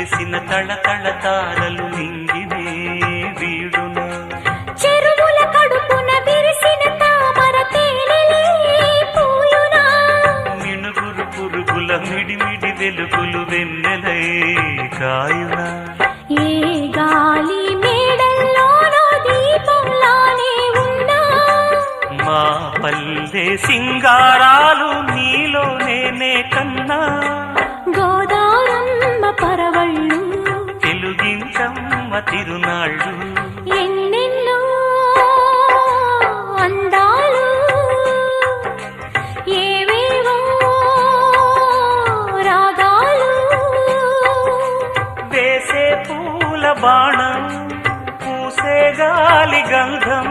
వెలిసిన తళతళ తారలు నింగినే వీడునా చెరువుల కడుపున విరిసిన తామర తేనెలే పూయునా మినుగురు పురుగుల మిడిమిడి వెలుగులు వెన్నెలై కాయునా ఏ గాలి మేడల్లోనో దీపంలానే ఉన్నా మా పల్లె సింగారాలు నీలో నేనే కన్నా గోదారమ్మ పరవళ్ళు తెలుగించమ్మ తిరునాళ్ళు ఎన్నెన్నో అందాలు ఏవేవో రాగాలు వేసే పూల బాణం పూసే గాలి గంధం